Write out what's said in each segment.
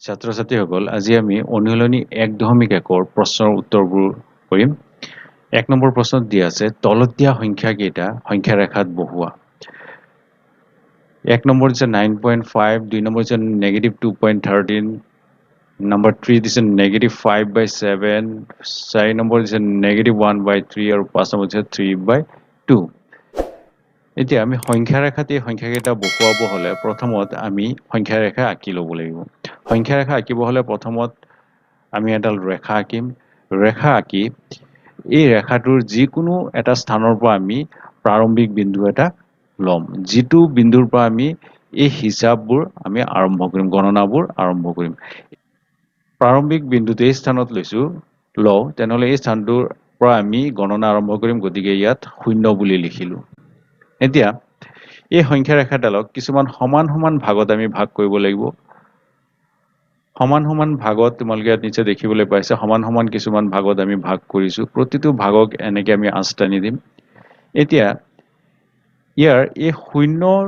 ছাত্ৰ-ছাত্ৰীসকল আজি আমি অনুশীলনী 1.1 প্ৰশ্নৰ উত্তৰবোৰ কৰিম। 1 নম্বৰ প্ৰশ্নত দিয়া আছে তলত দিয়া সংখ্যা কেইটা সংখ্যা ৰেখাত বহোৱা। 1 নম্বৰ দিছে 9.5, 2 নম্বৰ দিছে -2.13, নম্বৰ 3 দিছে -5/7, 4 নম্বৰ দিছে -1/3 আৰু 5 নম্বৰ দিছে 3/2। এতিয়া আমি সংখ্যা ৰেখাত এই সংখ্যা কেইটা বহোৱাব হলে প্ৰথমত আমি সংখ্যা ৰেখা আঁকি ল'ব লাগিব। সংখ্যা ৰেখা আঁকিব হলে প্ৰথমত আমি এডাল ৰেখা আঁকিম। ৰেখা আঁকি এই ৰেখাটোৰ যিকোনো এটা স্থানৰ পৰা আমি প্ৰাৰম্ভিক বিন্দু এটা ল'ম, যিটো বিন্দুৰ পৰা আমি এই হিচাপবোৰ আমি আৰম্ভ কৰিম, গণনাবোৰ আৰম্ভ কৰিম। প্ৰাৰম্ভিক বিন্দুটো এই স্থানত লওঁ, তেনেহ'লে এই স্থানটোৰ পৰা আমি গণনা আৰম্ভ কৰিম, গতিকে ইয়াত 0 বুলি লিখিলো। এতিয়া এই সংখ্যা ৰেখাডালক কিছুমান সমান সমান ভাগত আমি ভাগ কৰিব লাগিব। সমান সমান ভাগত তোমালোকে ইয়াত নিচে দেখিবলৈ পাইছে, সমান সমান কিছুমান ভাগত আমি ভাগ কৰিছো। প্ৰতিটো ভাগক এনেকে আমি আঁচ টানি দিম। এতিয়া ইয়াৰ এই 0ৰ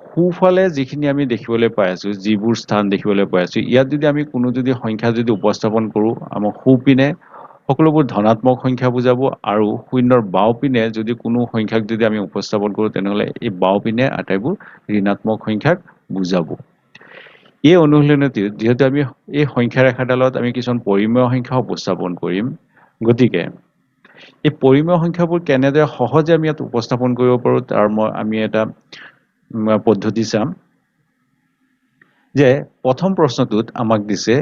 সোঁফালে যিখিনি আমি দেখিবলৈ পাই আছো, যিবোৰ স্থান দেখিবলৈ পাই আছো, ইয়াত যদি আমি কোনো যদি সংখ্যা যদি উপস্থাপন কৰো, আমাৰ সোঁপিনে সকলোবোৰ ধনাত্মক সংখ্যা বুজাব, আৰু 0ৰ বাওঁপিনে যদি কোনো সংখ্যাক যদি আমি উপস্থাপন কৰো, তেনেহ'লে এই বাওঁপিনে আটাইবোৰ ঋণাত্মক সংখ্যাক বুজাব। এই অনুশীলনীটিত যিহেতু আমি এই সংখ্যা ৰেখাডালত আমি কিছুমান পৰিমেয় সংখ্যা উপস্থাপন কৰিম, গতিকে এই পৰিমেয় সংখ্যাবোৰ কেনেদৰে সহজে আমি ইয়াত উপস্থাপন কৰিব পাৰো তাৰ আমি এটা পদ্ধতি চাম। যে প্ৰথম প্ৰশ্নটোত আমাক দিছে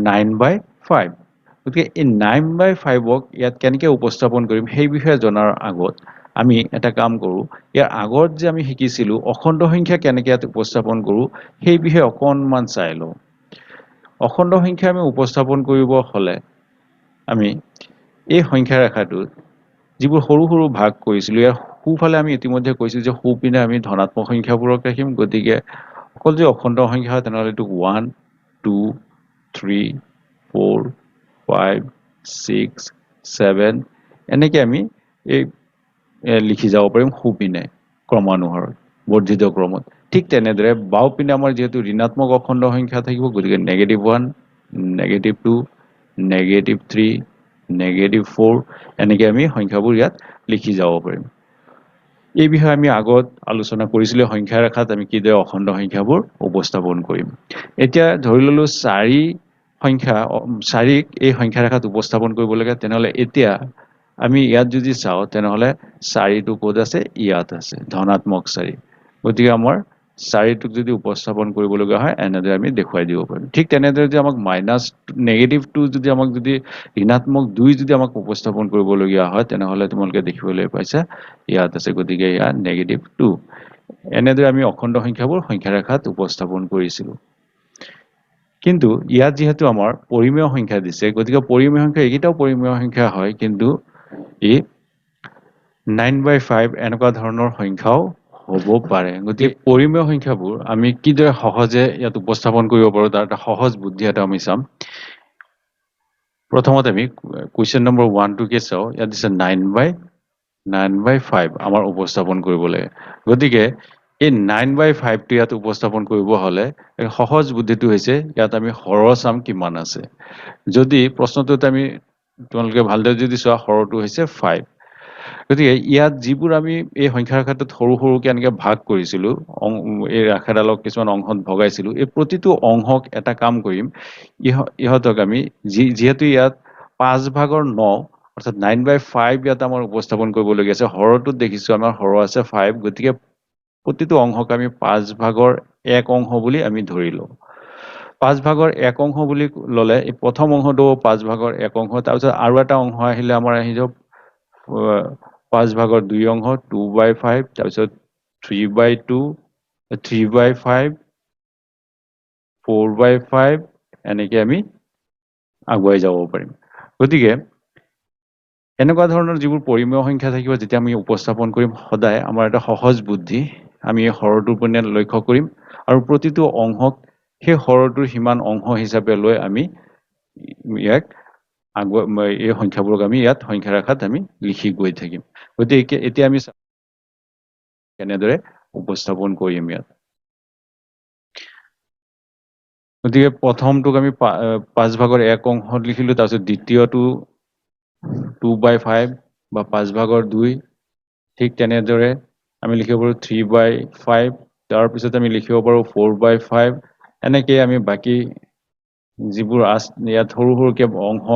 9/5, গতিকে এই 9/5ক ইয়াত কেনেকৈ উপস্থাপন কৰিম সেই বিষয়ে জনাৰ আগত আমি এটা কাম কৰোঁ। ইয়াৰ আগত যে আমি শিকিছিলো অখণ্ড সংখ্যা কেনেকৈ ইয়াত উপস্থাপন কৰোঁ সেই বিষয়ে অকণমান চাই লওঁ। অখণ্ড সংখ্যা আমি উপস্থাপন কৰিব হ'লে আমি এই সংখ্যা ৰেখাটোত যিবোৰ সৰু সৰু ভাগ কৰিছিলো, ইয়াৰ সোঁফালে আমি ইতিমধ্যে কৈছো যে সোঁপিনে আমি ধনাত্মক সংখ্যাবোৰক ৰাখিম। গতিকে অকল যদি অখণ্ড সংখ্যা হয় তেনেহ'লে এইটো 1, 2, 3, 4, 5, 6, 7 এনেকৈ আমি এই লিখি যাব পাৰিম সোঁপিনে ক্ৰমানুসাৰত, বৰ্ধিত ক্ৰমত। ঠিক তেনেদৰে বাওঁপিনে আমাৰ যিহেতু ঋণাত্মক অখণ্ড সংখ্যা থাকিব, গতিকে -1, -2, -3, -4 এনেকৈ আমি সংখ্যাবোৰ ইয়াত লিখি যাব পাৰিম। এই বিষয়ে আমি আগত আলোচনা কৰিছিলো, সংখ্যা ৰেখাত আমি কিদৰে অখণ্ড সংখ্যাবোৰ উপস্থাপন কৰিম। এতিয়া ধৰি ললো 4ক এই সংখ্যা ৰেখাত উপস্থাপন কৰিব লাগে, তেনেহ'লে এতিয়া আমি ইয়াত যদি চাওঁ তেনেহ'লে 4টো ক'ত আছে? ইয়াত আছে, ধনাত্মক 4। গতিকে আমাৰ 4টোক যদি উপস্থাপন কৰিবলগীয়া হয় এনেদৰে আমি দেখুৱাই দিব পাৰিম। ঠিক তেনেদৰে যদি আমাক -2 যদি আমাক যদি ঋণাত্মক 2 যদি আমাক উপস্থাপন কৰিবলগীয়া হয়, তেনেহ'লে তোমালোকে দেখিবলৈ পাইছা ইয়াত আছে, গতিকে ইয়াত -2। এনেদৰে আমি অখণ্ড সংখ্যাবোৰ সংখ্যা ৰেখাত উপস্থাপন কৰিছিলো। কিন্তু ইয়াত যিহেতু আমাৰ পৰিমেয় সংখ্যা দিছে, গতিকে পৰিমেয় সংখ্যা এইকেইটাও পৰিমেয় সংখ্যা হয়, কিন্তু ই 9/5 এনেকুৱা ধৰণৰ সংখ্যাও হ'ব পাৰে। গতিকে পৰিমেয় সংখ্যাবোৰ আমি কিদৰে সহজে ইয়াত উপস্থাপন কৰিব পাৰো তাৰ এটা সহজ বুদ্ধি এটা আমি চাম। প্ৰথমতে আমি কুৱেশ্যন নম্বৰ 1টোকে চাওঁ। ইয়াত দিছে 9/5 আমাৰ উপস্থাপন কৰিব লাগে। গতিকে এই 9/5টো ইয়াত উপস্থাপন কৰিব হ'লে সহজ বুদ্ধিটো হৈছে ইয়াত আমি হৰ চাম কিমান আছে। যদি প্ৰশ্নটোত আমি তোমালোকে ভালদৰে যদি চোৱা, হৰটো হৈছে 5। গতিকে ইয়াত যিবোৰ আমি এই সংখ্যা ৰেখাটোত সৰু সৰুকৈ এনেকৈ ভাগ কৰিছিলো, এই ৰেখাডালক কিছুমান অংশত ভগাইছিলো, এই প্ৰতিটো অংশক এটা কাম কৰিম, ইহঁতক আমি যিহেতু ইয়াত 5/9 অৰ্থাৎ 9/5 ইয়াত আমাৰ উপস্থাপন কৰিবলগীয়া আছে। হৰটোত দেখিছো আমাৰ হৰ আছে 5, গতিকে প্ৰতিটো অংশক আমি 5/1 অংশ বুলি আমি ধৰি লওঁ। 5/1 অংশ বুলি ল'লে এই প্ৰথম অংশটো 5/1 অংশ, তাৰপিছত আৰু এটা অংশ আহিলে আমাৰ আহি যাব 5/2 অংশ, 2/5, তাৰপিছত 3/2, 3/5, 4/5 এনেকৈ আমি আগুৱাই যাব পাৰিম। গতিকে এনেকুৱা ধৰণৰ যিবোৰ পৰিমেয় সংখ্যা থাকিব, যেতিয়া আমি উপস্থাপন কৰিম, সদায় আমাৰ এটা সহজ বুদ্ধি, আমি এই হৰটোৰ পিনে লক্ষ্য কৰিম আৰু প্ৰতিটো অংশক সেই হৰটোৰ সিমান অংশ হিচাপে লৈ আমি ইয়াক এই সংখ্যাবোৰক আমি ইয়াত সংখ্যা ৰেখাত আমি লিখি গৈ থাকিম। গতিকে এতিয়া আমি কেনেদৰে উপস্থাপন কৰিম ইয়াত। গতিকে প্ৰথমটোক আমি 5 ভাগৰ 1 অংশত লিখিলো, তাৰপিছত দ্বিতীয়টো 2/5 বা 5 ভাগৰ 2, ঠিক তেনেদৰে আমি লিখিব পাৰোঁ 3/5, তাৰপিছত আমি লিখিব পাৰোঁ 4/5। এনেকৈ আমি বাকী যিবোৰ ইয়াত সৰু সৰুকৈ অংশ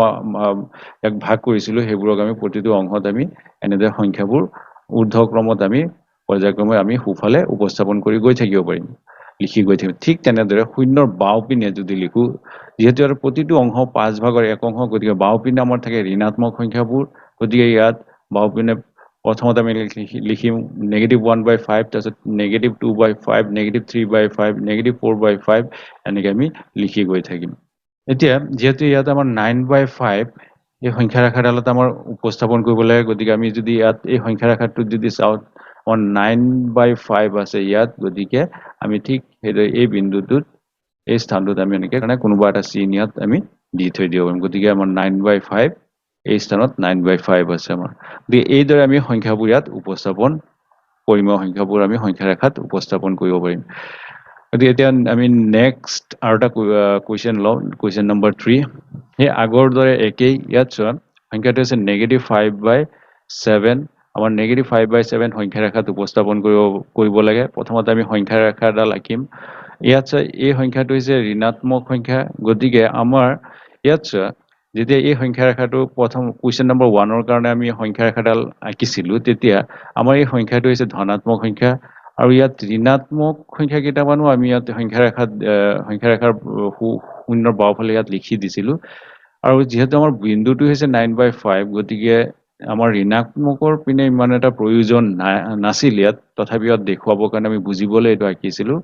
এক ভাগ কৰিছিলোঁ, সেইবোৰক আমি প্ৰতিটো অংশত আমি এনেদৰে সংখ্যাবোৰ ঊৰ্ধ্বক্ৰমত আমি পৰ্যায়ক্ৰমে আমি সোঁফালে উপস্থাপন কৰি গৈ থাকিব পাৰিম, লিখি গৈ থাকিম। ঠিক তেনেদৰে শূন্যৰ বাওঁপিনে যদি লিখোঁ, যিহেতু আৰু প্ৰতিটো অংশ 5 ভাগৰ 1 অংশ, গতিকে বাওঁপিনে আমাৰ থাকে ঋণাত্মক সংখ্যাবোৰ। গতিকে ইয়াত বাওঁপিনে প্ৰথমতে আমি লিখিম -1/5, তাৰপিছত -2/5, -3/5, -4/5, এনেকৈ আমি লিখি গৈ থাকিম। এতিয়া যিহেতু ইয়াত আমাৰ 9/5 এই সংখ্যা ৰেখাডালত আমাৰ উপস্থাপন কৰিব লাগে, গতিকে আমি যদি ইয়াত এই সংখ্যা ৰেখাটোত যদি চাওঁ, আমাৰ 9/5 আছে ইয়াত, গতিকে আমি ঠিক সেইদৰে এই বিন্দুটোত, এই স্থানটোত আমি এনেকৈ কোনোবা এটা চিন ইয়াত আমি দি থৈ দিব পাৰিম। গতিকে আমাৰ 9/5 এই স্থানত 9/5 আছে আমাৰ। গতিকে এইদৰে আমি সংখ্যাবোৰ ইয়াত উপস্থাপন, পৰিমেয় সংখ্যাবোৰ আমি সংখ্যা ৰেখাত উপস্থাপন কৰিব পাৰিম। গতিকে এতিয়া আমি নেক্সট আৰু এটা কুৱেশ্যন লওঁ, কুৱেশ্যন নম্বৰ 3। সেই আগৰ দৰে একেই, ইয়াত চোৱা সংখ্যাটো হৈছে -5/7। আমাৰ -5/7 সংখ্যা ৰেখাত উপস্থাপন কৰিব লাগে। প্ৰথমতে আমি সংখ্যা ৰেখাডাল আঁকিম। ইয়াত চোৱা এই সংখ্যাটো হৈছে ঋণাত্মক সংখ্যা, গতিকে আমাৰ ইয়াত চোৱা যেতিয়া এই সংখ্যা ৰেখাটো প্ৰথম কুৱেশ্যন নম্বৰ 1ৰ কাৰণে আমি সংখ্যা ৰেখাডাল আঁকিছিলোঁ, তেতিয়া আমাৰ এই সংখ্যাটো হৈছে ধনাত্মক সংখ্যা, আৰু ইয়াত ঋণাত্মক সংখ্যা কেইটামানো আমি ইয়াত সংখ্যা ৰেখাৰ শূন্যৰ বাওঁফালে ইয়াত লিখি দিছিলোঁ। আৰু যিহেতু আমাৰ বিন্দুটো হৈছে 9/5, গতিকে আমাৰ ঋণাত্মকৰ পিনে ইমান এটা প্ৰয়োজন নাছিল ইয়াত, তথাপি ইয়াত দেখুৱাবৰ কাৰণে আমি বুজিবলৈ এইটো আঁকিছিলোঁ।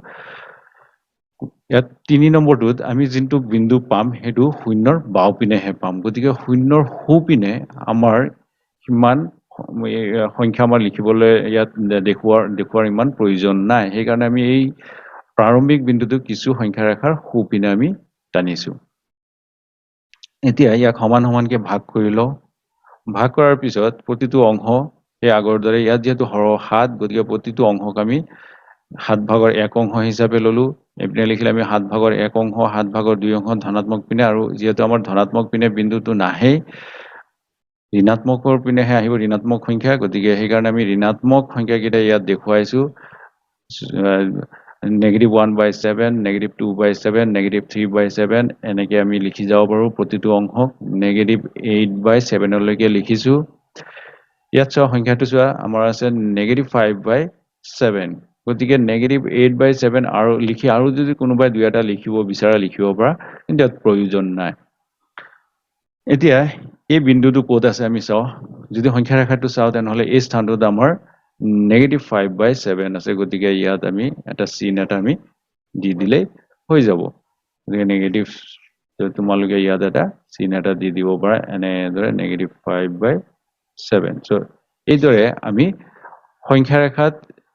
ইয়াত 3 নম্বৰটোত আমি যোনটো বিন্দু পাম, সেইটো শূন্যৰ বাওঁপিনেহে পাম। গতিকে শূন্যৰ সোঁপিনে আমাৰ সিমান সংখ্যা আমাৰ লিখিবলৈ ইয়াত দেখুওৱাৰ ইমান প্ৰয়োজন নাই। সেইকাৰণে আমি এই প্ৰাৰম্ভিক বিন্দুটো কিছু সংখ্যা ৰেখাৰ সোঁপিনে আমি টানিছোঁ। এতিয়া ইয়াক সমান সমানকৈ ভাগ কৰি লওঁ। ভাগ কৰাৰ পিছত প্ৰতিটো অংশ সেই আগৰ দৰে, ইয়াত যিহেতু হৰ 7, গতিকে প্ৰতিটো অংশক আমি 7 ভাগৰ 1 অংশ হিচাপে ল'লোঁ। এইপিনে লিখিলে আমি 7 ভাগৰ 1 অংশ, 7 ভাগৰ 2 অংশ ধনাত্মক পিনে, আৰু যিহেতু আমাৰ ধনাত্মক পিনে বিন্দুটো নাহেই, ঋণাত্মকৰ পিনেহে আহিব ঋণাত্মক সংখ্যা, গতিকে সেইকাৰণে আমি ঋণাত্মক সংখ্যাকেইটা ইয়াত দেখুৱাইছোঁ। -1/7, -2/7, -3/7, এনেকৈ আমি লিখি যাব পাৰোঁ। প্ৰতিটো অংশক -8/7লৈকে লিখিছোঁ। ইয়াত চোৱা সংখ্যাটো চোৱা আমাৰ আছে -5/7, গতিকে -8/7 আৰু যদি কোনোবাই 2 এটা লিখিব বিচাৰা লিখিব পৰা, কিন্তু ইয়াত প্ৰয়োজন নাই। এতিয়া এই বিন্দুটো ক'ত আছে আমি চাওঁ। যদি সংখ্যা ৰেখাটো চাওঁ, তেনেহ'লে এই স্থানটোত আমাৰ -5/7 আছে, গতিকে ইয়াত আমি এটা চিন এটা আমি দি দিলেই হৈ যাব। গতিকে তোমালোকে ইয়াত এটা চিন এটা দি দিব পাৰা, এনেদৰে -5/7। এইদৰে আমি সংখ্যা ৰেখাত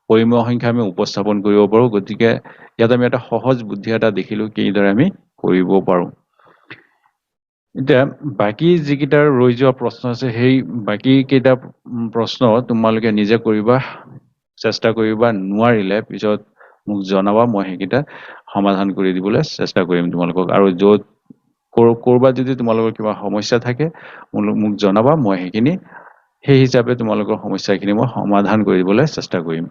পৰিমেয় সংখ্যা আমি উপস্থাপন কৰিব পাৰোঁ। গতিকে ইয়াত আমি এটা সহজ বুদ্ধি এটা দেখিলোঁ, কিদৰে আমি কৰিব পাৰোঁ। এতিয়া বাকী যিকেইটা ৰৈ যোৱা প্ৰশ্ন আছে, সেই বাকী কেইটা প্ৰশ্ন তোমালোকে নিজে কৰিবা, চেষ্টা কৰিবা। নোৱাৰিলে পিছত মোক জনাবা, মই সেইকেইটা সমাধান কৰি দিবলৈ চেষ্টা কৰিম তোমালোকক। আৰু য'ত ক'ৰবাত যদি তোমালোকৰ কিবা সমস্যা থাকে মোক জনাবা, মই সেই হিচাপে তোমালোকৰ সমস্যাখিনি মই সমাধান কৰি দিবলৈ চেষ্টা কৰিম।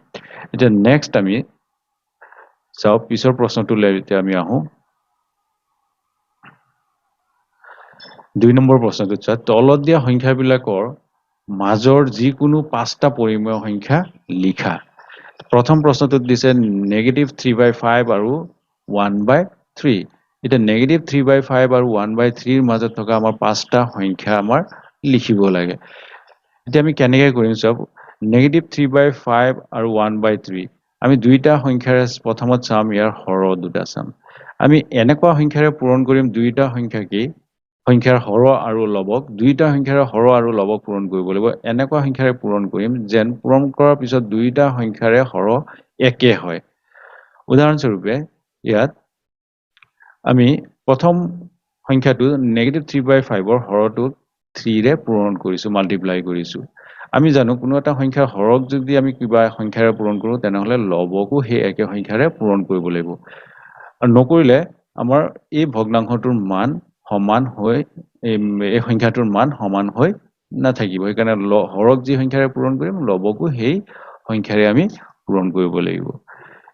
এতিয়া নেক্সট আমি চাওঁ পিছৰ প্ৰশ্নটোলৈ। এতিয়া আমি আহোঁ 2 নম্বৰ প্ৰশ্নটোত চোৱা, তলত দিয়া সংখ্যাবিলাকৰ মাজৰ যিকোনো 5টা পৰিমেয় সংখ্যা লিখা। প্ৰথম প্ৰশ্নটোত দিছে -3/5 আৰু 1/3। এতিয়া -3/5 আৰু 1/3ৰ মাজত থকা আমাৰ 5টা সংখ্যা আমাৰ লিখিব লাগে। এতিয়া আমি কেনেকৈ কৰিম চাওক। -3/5 আৰু 1/3 আমি দুইটা সংখ্যাৰে প্ৰথমত চাম, ইয়াৰ হৰ দুটা চাম। আমি এনেকুৱা সংখ্যাৰে পূৰণ কৰিম, দুইটা সংখ্যাৰ হৰ আৰু লবক, দুইটা সংখ্যাৰে হৰ আৰু লবক পূৰণ কৰিব লাগিব। এনেকুৱা সংখ্যাৰে পূৰণ কৰিম যেন পূৰণ কৰাৰ পিছত দুইটা সংখ্যাৰে হৰ একে হয়। উদাহৰণস্বৰূপে ইয়াত আমি প্ৰথম সংখ্যাটো -3/5ৰ হৰটোক 3ৰে পূৰণ কৰিছোঁ, মাল্টিপ্লাই কৰিছোঁ। আমি জানো কোনো এটা সংখ্যাৰ হৰক যদি আমি কিবা সংখ্যাৰে পূৰণ কৰোঁ, তেনেহ'লে লবকো সেই একে সংখ্যাৰে পূৰণ কৰিব লাগিব। আৰু নকৰিলে আমাৰ এই ভগ্নাংশটোৰ মান সমান হৈ এই সংখ্যাটোৰ মান সমান হৈ নাথাকিব সেইকাৰণে হৰক যি সংখ্যাৰে পূৰণ কৰিম লবকো সেই সংখ্যাৰে আমি পূৰণ কৰিব লাগিব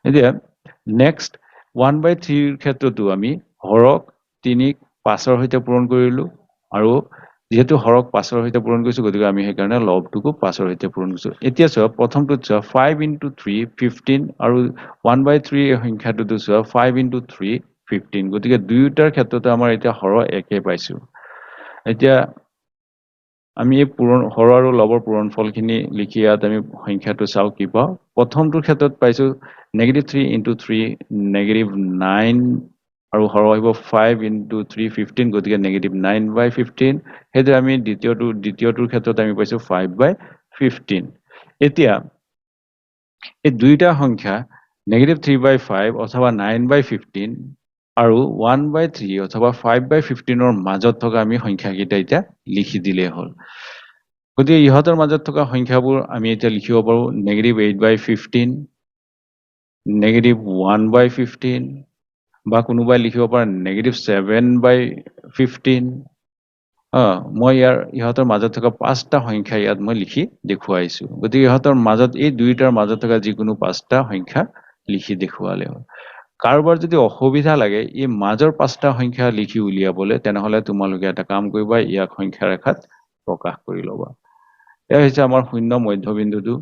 এতিয়া নেক্সট 1/3 ৰ ক্ষেত্ৰতো আমি হৰক 3 5ৰ সৈতে পূৰণ কৰিলো আৰু যেহেতু হৰক 5ৰ সৈতে পূৰণ কৰিছো গতিকে আমি সেইকাৰণে লবটোকো 5ৰ সৈতে পূৰণ কৰিছো এতিয়া চোৱা প্ৰথমটোত চোৱা 5 * 3 15 আৰু 1/3 এই সংখ্যাটোতো চোৱা 5 * 3 15 গতিকে দুয়োটাৰ ক্ষেত্ৰতে আমাৰ এতিয়া হৰ একে পাইছো এতিয়া আমি এই পূৰণ হৰ আৰু লবৰ পূৰণফলখিনি লিখি ইয়াত আমি সংখ্যাটো চাও কি পাও প্ৰথমটোৰ ক্ষেত্ৰত পাইছো -3 * 3 -9 আৰু হৰ আহিব 5 * 3 15 গতিকে -9/15 হেতু আমি দ্বিতীয়টোৰ ক্ষেত্ৰত আমি পাইছো 5/15 এতিয়া এই দুইটা সংখ্যা -3/5 অথবা 9/15 আৰু 1/3 অথবা 5/15 ৰ মাজত থকা আমি সংখ্যাকেইটা এতিয়া লিখি দিলে হ'ল গতিকে ইহঁতৰ মাজত থকা সংখ্যাবোৰ আমি এতিয়া লিখিব পাৰো -8/15 -1/15 বা কোনোবাই লিখিব পাৰে -7/15 মই ইহঁতৰ মাজত থকা পাঁচটা সংখ্যা ইয়াত মই লিখি দেখুৱাইছো গতিকে ইহঁতৰ মাজত এই দুইটাৰ মাজত থকা যিকোনো পাঁচটা সংখ্যা লিখি দেখুৱালে হ'ল কাৰোবাৰ যদি অসুবিধা লাগে এই মাজৰ পাঁচটা সংখ্যা লিখি উলিয়াবলৈ তেনেহলে তোমালোকে এটা কাম কৰিবা ইয়াক সংখ্যা ৰেখাত প্ৰকাশ কৰি ল'বা এয়া হৈছে আমাৰ শূন্য মধ্যবিন্দুটো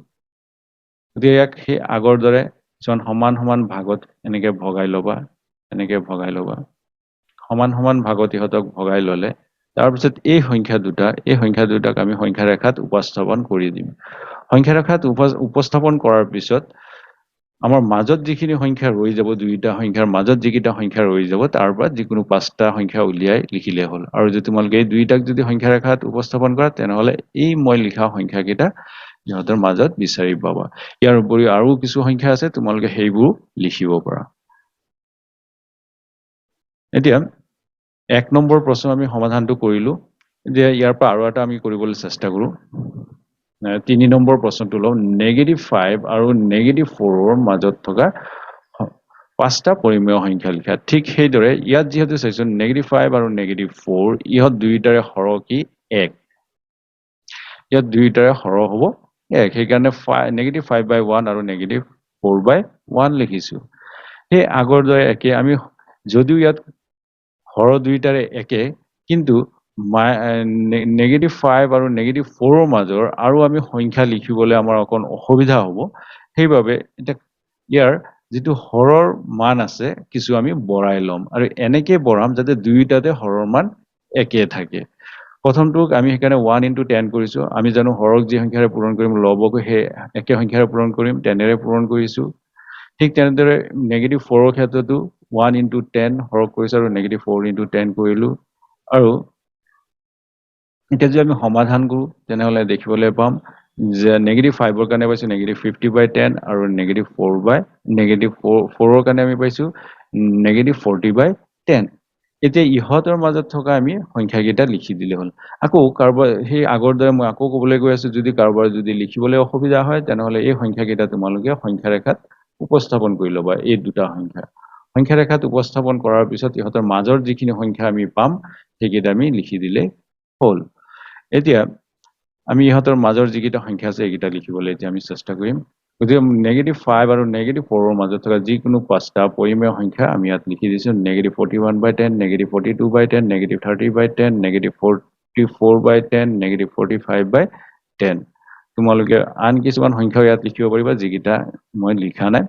গতিকে ইয়াক সেই আগৰ দৰে কিছুমান সমান সমান ভাগত এনেকে ভগাই ল'বা সমান সমান ভাগত ইহঁতক ভগাই ল'লে তাৰপিছত এই সংখ্যা দুটাক আমি সংখ্যা ৰেখাত উপস্থাপন কৰি দিম সংখ্যা ৰেখাত উপস্থাপন কৰাৰ পিছত আমাৰ মাজত যিখিনি সংখ্যা ৰৈ যাব দুইটা সংখ্যাৰ মাজত যিকেইটা সংখ্যা ৰৈ যাব তাৰ পৰা যিকোনো পাঁচটা সংখ্যা উলিয়াই লিখিলে হ'ল আৰু যদি তোমালোকে এই দুইটাক যদি সংখ্যা ৰেখাত উপস্থাপন কৰা তেনেহলে এই মই লিখা সংখ্যাকেইটা ইহঁতৰ মাজত বিচাৰি পাবা ইয়াৰ উপৰিও আৰু কিছু সংখ্যা আছে তোমালোকে সেইবোৰ লিখিব পাৰা এতিয়া 1 নম্বৰ প্ৰশ্ন আমি সমাধানটো কৰিলো যে ইয়াৰ পৰা আৰু এটা আমি কৰিবলৈ চেষ্টা কৰো 3 নম্বৰ প্ৰশ্নটো লওঁ -5 আৰু -4 ৰ মাজত থকা পাঁচটা পৰিমেয় সংখ্যা লিখা ঠিক সেইদৰে ইয়াত যিহেতু চাইছো -5 আৰু -4 ইহঁত দুইটাৰে হৰ কি 1 ইয়াত দুইটাৰে হৰ হ'ব 1 সেইকাৰণে -5/1 আৰু -4/1 লিখিছো সেই আগৰ দৰে একে আমি যদিও ইয়াত হৰ দুইটাৰে একে কিন্তু -5 আৰু -4 ৰ মাজৰ আৰু আমি সংখ্যা লিখিবলৈ আমাৰ অকণ অসুবিধা হ'ব সেইবাবে এতিয়া ইয়াৰ যিটো হৰৰ মান আছে কিছু আমি বঢ়াই ল'ম আৰু এনেকে বঢ়াম যাতে দুইটাতে হৰৰ মান একে থাকে প্ৰথমটোক আমি সেইকাৰণে 1 * 10 কৰিছো আমি জানো হৰক যি সংখ্যাৰে পূৰণ কৰিম লবকো সেই একে সংখ্যাৰে পূৰণ কৰিম তেনেৰে পূৰণ কৰিছো ঠিক তেনেদৰে -4 ৰ ক্ষেত্ৰতো 1 * 10 হৰক কৰিছো আৰু -4 * 10 কৰিলো আৰু এতিয়া যদি আমি সমাধান কৰো তেনেহলে দেখিবলৈ পাম যে -5 ৰ কাৰণে পাইছো -50/10 আৰু -4 ৰ কাৰণে আমি পাইছো -40/10 এতিয়া ইহঁতৰ মাজত থকা আমি সংখ্যাকেইটা লিখি দিলে হ'ল আকৌ কাৰোবাৰ সেই আগৰ দৰে মই আকৌ ক'বলৈ গৈ আছো যদি কাৰোবাৰ যদি লিখিবলৈ অসুবিধা হয় তেনেহলে এই সংখ্যাকেইটা তোমালোকে সংখ্যা ৰেখাত উপস্থাপন কৰি ল'বা এই দুটা সংখ্যা ৰেখাত উপস্থাপন কৰাৰ পিছত ইহঁতৰ মাজৰ যিখিনি সংখ্যা আমি পাম সেইকেইটা আমি লিখি দিলে হ'ল এতিয়া আমি ইহঁতৰ মাজৰ যিকেইটা সংখ্যা আছে এইকেইটা লিখিবলৈ এতিয়া আমি চেষ্টা কৰিম গতিকে -5 আৰু -4 ৰ মাজত থকা যিকোনো পাঁচটা পৰিমেয় সংখ্যা আমি ইয়াত লিখি দিছো -41/10 -42/10 -30/10 -44/10 -45/10 তোমালোকে আন কিছুমান সংখ্যাও ইয়াত লিখিব পাৰিবা যিকেইটা মই লিখা নাই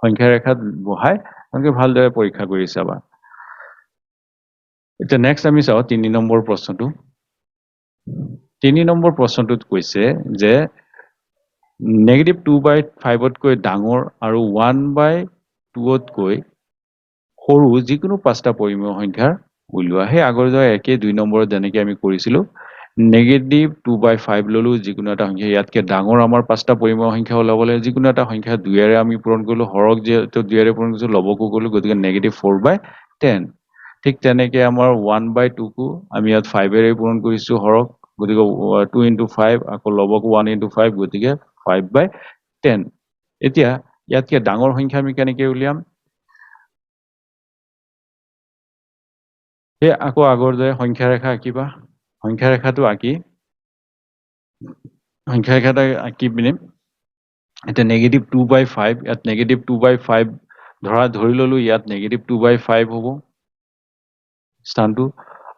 সংখ্যা ৰেখাত বহাই তোমালোকে ভালদৰে পৰীক্ষা কৰি চাবা এতিয়া নেক্সট আমি চাওঁ 3 নম্বৰ প্ৰশ্নটো 3 নম্বৰ প্ৰশ্নটোত কৈছে যে -2/5 তকৈ ডাঙৰ আৰু 1/2 তকৈ সৰু যিকোনো পাঁচটা পৰিমেয় সংখ্যাৰ উলিওৱা সেই আগৰ দৰে একে 2 নম্বৰত যেনেকৈ আমি কৰিছিলো -2/5 ললো যিকোনো এটা সংখ্যা ইয়াতকে ডাঙৰ আমাৰ পাঁচটা পৰিমেয় সংখ্যা ওলাবলৈ যিকোনো এটা সংখ্যা 2ৰে আমি পূৰণ কৰিলো হৰক যেহেতু 2ৰে পূৰণ কৰিছো লবকো কৰিলো গতিকে -4/10 ঠিক তেনেকে আমাৰ 1/2 কো আমি ইয়াত 5ৰে পূৰণ কৰিছো হৰক গতিকে 2 * 5 আকৌ লবকো 1 * 5 গতিকে 5/10 এতিয়া ইয়াতকে ডাঙৰ সংখ্যা আমি কেনেকৈ উলিয়াম সেই আকৌ আগৰ দৰে সংখ্যা ৰেখা আঁকিবা সংখ্যা ৰেখাটো আঁকি সংখ্যা ৰেখাটা আঁকি পিনে এটা -2/5 ইয়াত -2/5 ধৰি ললো ইয়াত -2/5 হ'ব স্থানটো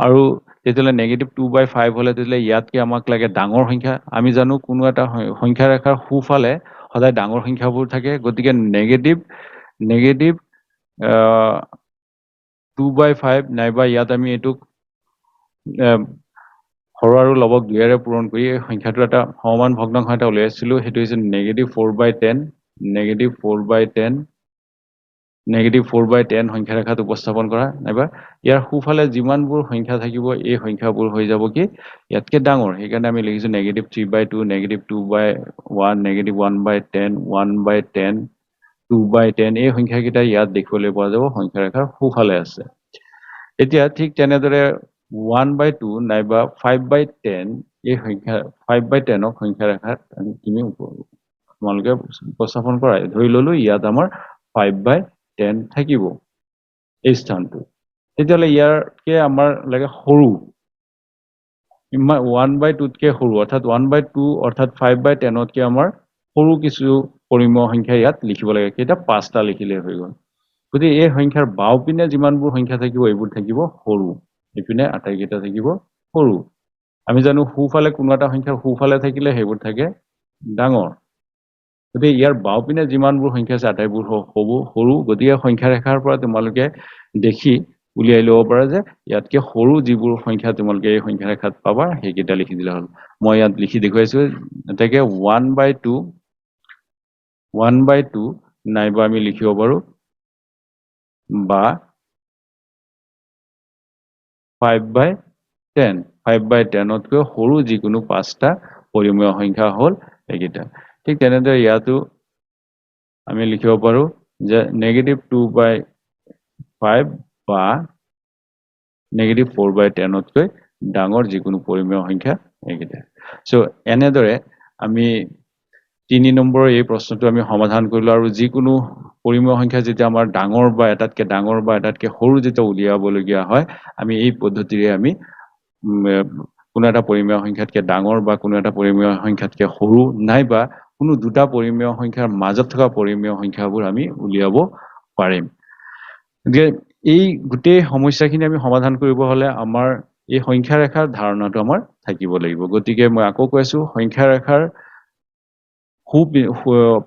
আৰু তেতিয়ালে -2/5 হলে তেতিয়ালে ইয়াতকে আমাক লাগে ডাঙৰ সংখ্যা আমি জানো কোনো এটা সংখ্যা ৰেখাৰ সোঁফালে সদায় ডাঙৰ সংখ্যাবোৰ থাকে গতিকে নেগেটিভ 2/5 নাইবা ইয়াত আমি এইটোক হৰ আৰু লবক 2ৰে পূৰণ কৰি এই সংখ্যাটো এটা সমান ভগ্নাংশ এটা উলিয়াইছিলো সেইটো হৈছে -4/10 -4/10 সংখ্যা ৰেখাত উপস্থাপন কৰা নাইবা ইয়াৰ সোঁফালে যিমানবোৰ সংখ্যা থাকিব এই সংখ্যাবোৰ হৈ যাব কি ইয়াতকে ডাঙৰ সেইকাৰণে আমি লিখিছো -3/2 -2/1 -1/10 1/10 2/10 এই সংখ্যাকেইটা ইয়াত দেখিবলৈ পোৱা যাব সংখ্যা ৰেখাৰ সোঁফালে আছে এতিয়া ঠিক তেনেদৰে 1/2 নাইবা 5/10 এই সংখ্যা 5/10 সংখ্যা ৰেখাত তুমি তোমালোকে উপস্থাপন কৰা ধৰি ললো ইয়াত আমাৰ 5/10 থাকিব এই স্থানটো তেতিয়ালে ইয়াৰকে আমাৰ লাগে সৰু 1/2তকে সৰু অৰ্থাৎ 1/2 অৰ্থাৎ 5/10তকে আমাৰ সৰু কিছু পৰিমেয় সংখ্যা ইয়াত লিখিব লাগে কেইটা 5টা লিখিলে হৈ গ'ল গতিকে এই সংখ্যাৰ বাওপিনে যিমানবোৰ সংখ্যা থাকিব এইবোৰ থাকিব সৰু ইপিনে আটাইকেইটা থাকিব সৰু আমি জানো সোঁফালে কোনো এটা সংখ্যাৰ সোঁফালে থাকিলে সেইবোৰ থাকে ডাঙৰ গতিকে ইয়াৰ বাওপিনে যিমানবোৰ সংখ্যা আছে আটাইবোৰ হ'ব সৰু গতিকে সংখ্যা ৰেখাৰ পৰা তোমালোকে দেখি উলিয়াই ল'ব পাৰা যে ইয়াতকে সৰু যিবোৰ সংখ্যা তোমালোকে এই সংখ্যা ৰেখাত পাবা সেইকেইটা লিখি দিলে হ'ল মই ইয়াত লিখি দেখুৱাইছো এটাকে 1/2 নাইবা আমি লিখিব পাৰো বা 5/10 5/10তকৈ সৰু যিকোনো 5টা পৰিমেয় সংখ্যা হ'ল এইকেইটা ঠিক তেনেদৰে ইয়াতো আমি লিখিব পাৰো যে -2/5 বা -4/10তকৈ ডাঙৰ যিকোনো পৰিমেয় সংখ্যা এইকেইটা সো এনেদৰে আমি 3 নম্বৰৰ এই প্ৰশ্নটো আমি সমাধান কৰিলো আৰু যিকোনো পৰিমেয় সংখ্যা যেতিয়া আমাৰ ডাঙৰ বা এটাতকে ডাঙৰ বা এটাতকে সৰু যেতিয়া উলিয়াবলগীয়া হয় আমি এই পদ্ধতিৰে আমি কোনো এটা পৰিমেয় সংখ্যাতকে ডাঙৰ বা কোনো এটা পৰিমেয় সংখ্যাতকে সৰু নাইবা কোনো দুটা পৰিমেয় সংখ্যাৰ মাজত থকা পৰিমেয় সংখ্যাবোৰ আমি উলিয়াব পাৰিম গতিকে এই গোটেই সমস্যাখিনি আমি সমাধান কৰিব হলে আমাৰ এই সংখ্যা ৰেখাৰ ধাৰণাটো আমাৰ থাকিব লাগিব গতিকে মই আকৌ কৈছো সংখ্যা ৰেখাৰ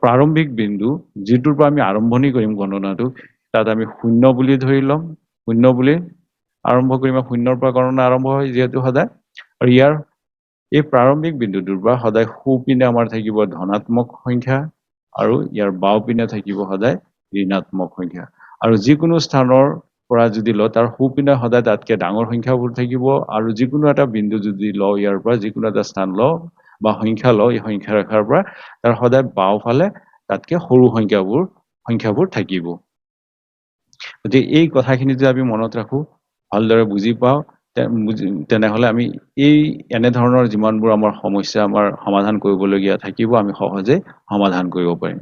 প্ৰাৰম্ভিক বিন্দু যিটোৰ পৰা আমি আৰম্ভণি কৰিম গণনাটো তাত আমি 0 বুলি ধৰি লম 0 বুলি আৰম্ভ কৰিম 0ৰ পৰা গণনা আৰম্ভ হয় যেহেতু সদায় আৰু ইয়াৰ এই প্ৰাৰম্ভিক বিন্দুটোৰ পৰা সদায় সোঁপিনে আমাৰ থাকিব ধনাত্মক সংখ্যা আৰু ইয়াৰ বাওপিনে থাকিব সদায় ঋণাত্মক সংখ্যা আৰু যিকোনো স্থানৰ পৰা যদি লওঁ তাৰ সোঁপিনে সদায় তাতকে ডাঙৰ সংখ্যাবোৰ থাকিব আৰু যিকোনো এটা বিন্দু যদি লওঁ ইয়াৰ পৰা যিকোনো এটা স্থান লওঁ বা সংখ্যা লওঁ এই সংখ্যা ৰেখাৰ পৰা তাৰ সদায় বাওফালে তাতকে সৰু সংখ্যাবোৰ থাকিব গতিকে এই কথাখিনি যদি আমি মনত ৰাখো ভালদৰে বুজি পাওঁ তেনেহলে আমি এই এনেধৰণৰ যিমানবোৰ আমাৰ সমস্যা আমাৰ সমাধান কৰিবলগীয়া থাকিব আমি সহজে সমাধান কৰিব পাৰিম